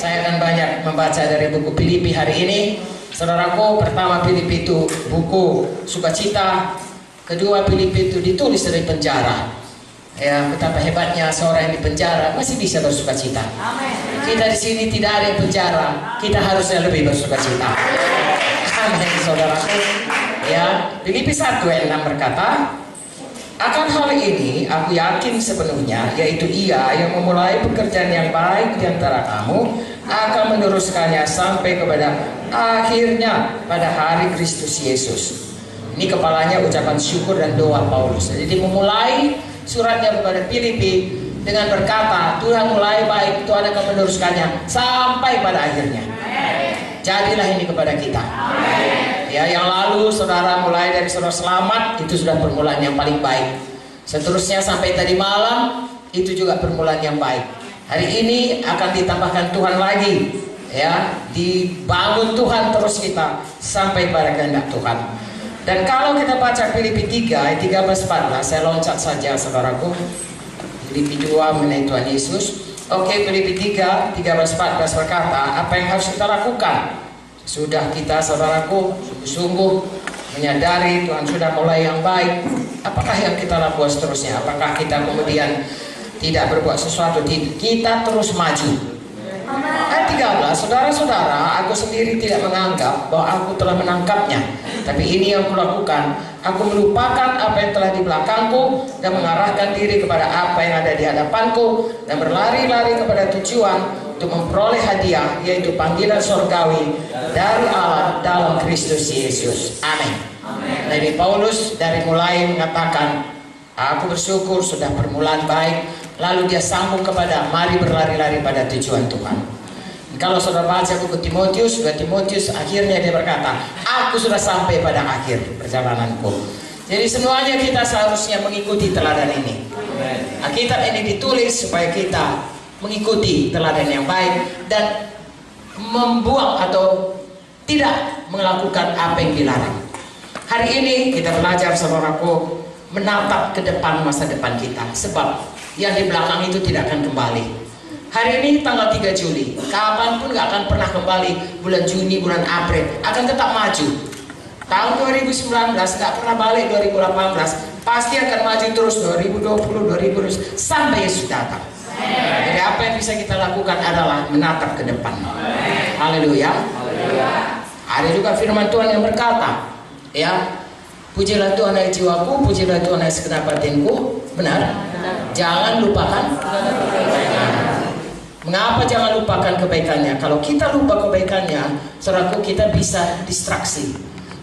Saya akan banyak membaca dari buku Filipi hari ini. Saudaraku, pertama Filipi itu buku sukacita. Kedua, Filipi itu ditulis dari penjara. Ya, betapa hebatnya seorang yang di penjara masih bisa bersukacita. Kita di sini tidak ada yang penjara, kita harusnya lebih bersukacita. Amin, saudaraku. Ya, Filipi 1 ayat 6 berkata, akan hal ini aku yakin sepenuhnya, yaitu Ia yang memulai pekerjaan yang baik di antara kamu akan meneruskannya sampai kepada akhirnya pada hari Kristus Yesus. Ini kepalanya ucapan syukur dan doa Paulus. Jadi memulai suratnya kepada Filipi dengan berkata, Tuhan mulai baik, Tuhan akan meneruskannya sampai pada akhirnya. Jadilah ini kepada kita. Ya, yang lalu saudara mulai dari saudara selamat, itu sudah permulaan yang paling baik. Seterusnya sampai tadi malam, itu juga permulaan yang baik. Hari ini akan ditambahkan Tuhan lagi, ya, dibangun Tuhan terus kita sampai pada kehendak Tuhan. Dan kalau kita baca Filipi 3 ayat 13-14, saya loncat saja saudaraku. Filipi 2 mengenai Tuhan Yesus. Oke, Filipi 3 13-14 berkata, apa yang harus kita lakukan? Sudah kita saudaraku sungguh-sungguh menyadari Tuhan sudah mulai yang baik. Apakah yang kita lakukan seterusnya? Apakah kita kemudian tidak berbuat sesuatu? Kita terus maju. Ayat 13, saudara-saudara, aku sendiri tidak menganggap bahwa aku telah menangkapnya. Tapi ini yang kulakukan, aku melupakan apa yang telah di belakangku dan mengarahkan diri kepada apa yang ada di hadapanku dan berlari-lari kepada tujuan untuk memperoleh hadiah, yaitu panggilan surgawi dari Allah dalam Kristus Yesus. Amin. Jadi Paulus dari mulai mengatakan, aku bersyukur sudah permulaan baik. Lalu dia sambung kepada mari berlari-lari pada tujuan Tuhan. Kalau saudara baca buku Timotius, 2 Timotius, akhirnya dia berkata, aku sudah sampai pada akhir perjalananku. Jadi semuanya kita seharusnya mengikuti teladan ini. Alkitab ini ditulis supaya kita mengikuti teladan yang baik dan membuang atau tidak melakukan apa yang dilarang. Hari ini kita belajar saudaraku menatap ke depan masa depan kita, sebab yang di belakang itu tidak akan kembali. Hari ini tanggal 3 Juli, kapanpun gak akan pernah kembali. Bulan Juni, bulan April akan tetap maju. Tahun 2019 gak pernah balik. 2018 pasti akan maju terus. 2020, 2020 sampai Yesus datang. Jadi apa yang bisa kita lakukan adalah menatap ke depan. Haleluya. Ada juga firman Tuhan yang berkata, ya, pujilah Tuhan hai jiwaku, pujilah Tuhan hai segenap batinku. Benar? Jangan lupakan kebaikannya. Mengapa jangan lupakan kebaikannya? Kalau kita lupa kebaikannya, saudaraku, kita bisa distraksi.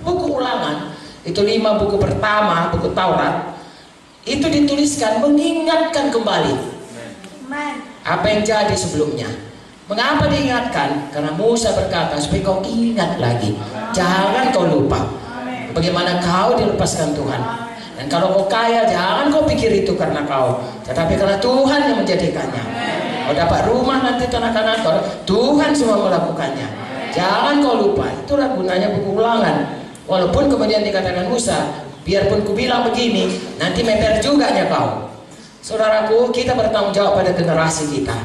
Buku Ulangan itu 5 buku pertama, buku Taurat, itu dituliskan mengingatkan kembali apa yang jadi sebelumnya. Mengapa diingatkan? Karena Musa berkata supaya kau ingat lagi, jangan kau lupa bagaimana kau dilepaskan Tuhan. Dan kalau kau kaya, jangan kau pikir itu karena kau, tetapi karena Tuhan yang menjadikannya. Kau dapat rumah nanti kanak-kanak, Tuhan semua melakukannya. Jangan kau lupa. Itulah gunanya buku Ulangan. Walaupun kemudian dikatakan Musa, biarpun ku bilang begini, nanti meter juga ya kau. Saudaraku, kita bertanggung jawab pada generasi kita.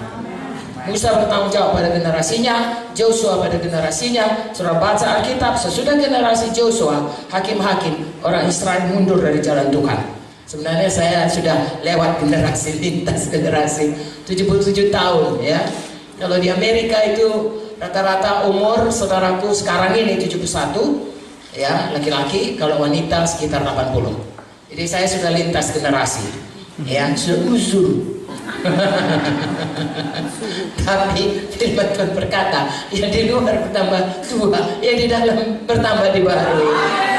Musa bertanggung jawab pada generasinya, Joshua pada generasinya. Saudara baca Alkitab, sesudah generasi Joshua, hakim-hakim, orang Israel mundur dari jalan Tuhan. Sebenarnya saya sudah lewat generasi, lintas generasi 77 tahun ya. Kalau di Amerika itu rata-rata umur saudaraku sekarang ini 71 ya, laki-laki, kalau wanita sekitar 80. Jadi saya sudah lintas generasi ya, sudah uzur. Tapi firman Tuhan berkata, yang di luar bertambah tua, yang di dalam bertambah dibaharui.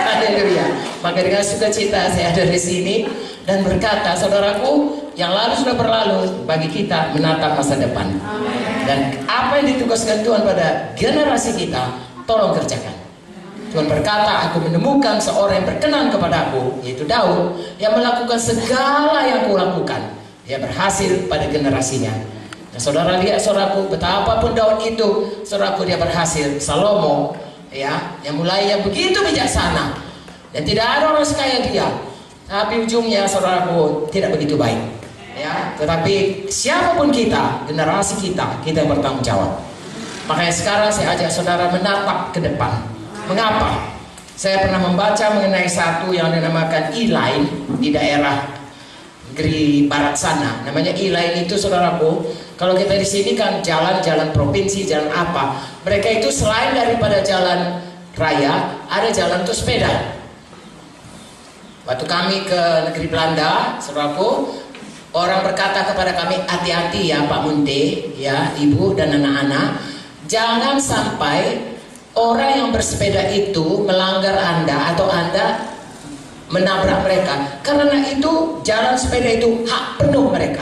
Haleluya. Maka dengan sukacita saya ada di sini dan berkata, saudaraku, yang lalu sudah berlalu, bagi kita menatap masa depan. Dan apa yang ditugaskan Tuhan pada generasi kita, tolong kerjakan. Tuhan berkata, aku menemukan seorang yang berkenan kepadaku, yaitu Daud, yang melakukan segala yang kulakukan. Dia berhasil pada generasinya. Dan saudara lihat saudaraku, betapapun Daud itu, saudaraku, dia berhasil. Salomo ya, yang mulai yang begitu bijaksana dan tidak ada orang sekaya dia, tapi ujungnya saudaraku tidak begitu baik ya. Tetapi siapapun kita, generasi kita, kita yang bertanggung jawab. Makanya sekarang saya ajak saudara menatap ke depan. Mengapa? Saya pernah membaca mengenai satu yang dinamakan E-Line di daerah negeri barat sana. Namanya E-Line itu, saudaraku, kalau kita di sini kan jalan-jalan provinsi, jalan apa. Mereka itu selain daripada jalan raya, ada jalan untuk sepeda. Waktu kami ke negeri Belanda, saudaraku, orang berkata kepada kami, hati-hati ya Pak Munte, ya Ibu dan anak-anak, jangan sampai orang yang bersepeda itu melanggar Anda atau Anda menabrak mereka. Karena itu jalan sepeda itu hak penuh mereka.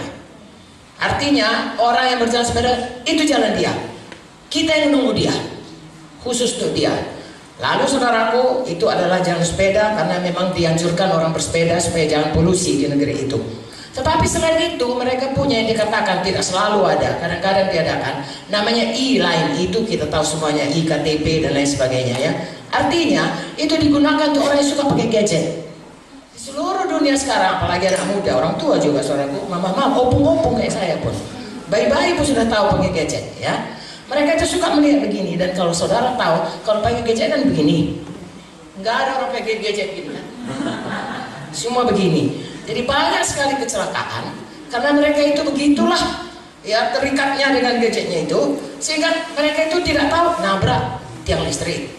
Artinya orang yang berjalan sepeda itu jalan dia. Kita yang menunggu dia, khusus untuk dia. Lalu saudaraku, itu adalah jalan sepeda karena memang dianjurkan orang bersepeda supaya jangan polusi di negeri itu. Tetapi selain itu mereka punya yang dikatakan tidak selalu ada, kadang-kadang diadakan, namanya E-Line. Itu kita tahu semuanya, IKTP dan lain sebagainya ya. Artinya itu digunakan untuk orang yang suka pakai gadget. Di seluruh dunia sekarang, apalagi anak muda, orang tua juga saudaraku, mama-mama, opung-opung kayak saya pun, bayi-bayi pun sudah tahu pakai gadget ya. Mereka itu suka melihat begini, dan kalau saudara tahu, kalau pakai gadget kan begini. Nggak ada orang pakai gadget gini ya. Semua begini. Jadi banyak sekali kecelakaan karena mereka itu begitulah ya, terikatnya dengan gadgetnya itu, sehingga mereka itu tidak tahu nabrak tiang listrik,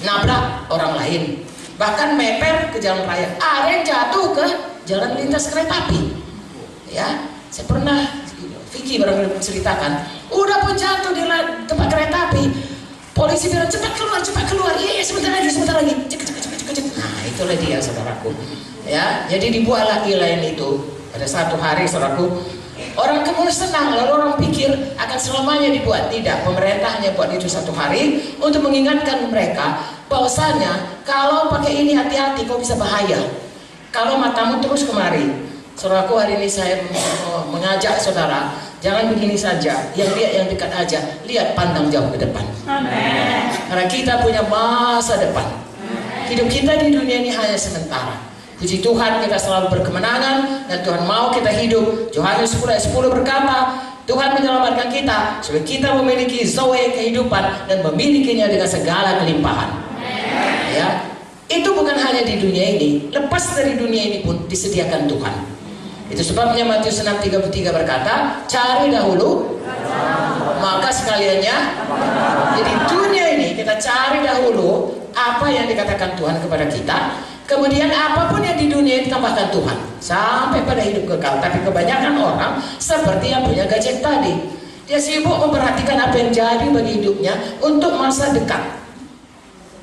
nabrak orang lain, bahkan meper ke jalan raya. Ada yang jatuh ke jalan lintas kereta api. Ya, saya pernah, Vicky barangkali menceritakan, udah pun jatuh di tempat kereta api, polisi bilang cepat keluar, iya sebentar lagi, cek. Nah itulah dia saudaraku. Ya, jadi dibuatlah E-Line itu pada satu hari, saudaraku. Orang kemudian senang, lalu orang pikir akan selamanya dibuat. Tidak, pemerintah hanya buat itu satu hari untuk mengingatkan mereka bahwasanya kalau pakai ini hati-hati, kau bisa bahaya. Kalau matamu terus kemari. Saudaraku, hari ini saya mengajak saudara, jangan begini saja, yang lihat yang dekat aja, lihat pandang jauh ke depan. Amen. Karena kita punya masa depan. Hidup kita di dunia ini hanya sementara. Puji Tuhan, kita selalu berkemenangan dan Tuhan mau kita hidup. Yohanes 10:10 berkata, Tuhan menyelamatkan kita supaya kita memiliki zoe kehidupan dan memilikinya dengan segala kelimpahan. Ya, itu bukan hanya di dunia ini, lepas dari dunia ini pun disediakan Tuhan. Itu sebabnya Matius 6:33 berkata, cari dahulu maka sekaliannya. Jadi dunia ini kita cari dahulu apa yang dikatakan Tuhan kepada kita. Kemudian apapun yang di dunia ditambahkan Tuhan sampai pada hidup kekal. Tapi kebanyakan orang seperti yang punya gadget tadi, dia sibuk memperhatikan apa yang jadi bagi hidupnya untuk masa dekat.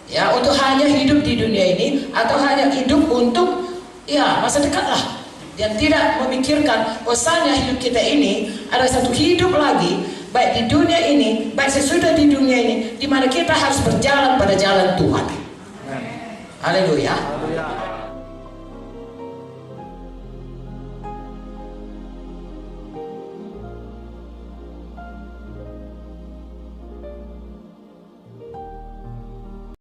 Ya, untuk hanya hidup di dunia ini atau hanya hidup untuk ya masa dekat lah. Dan tidak memikirkan bahwasanya hidup kita ini ada satu hidup lagi, baik di dunia ini, baik sesudah di dunia ini, di mana kita harus berjalan pada jalan Tuhan. Haleluya.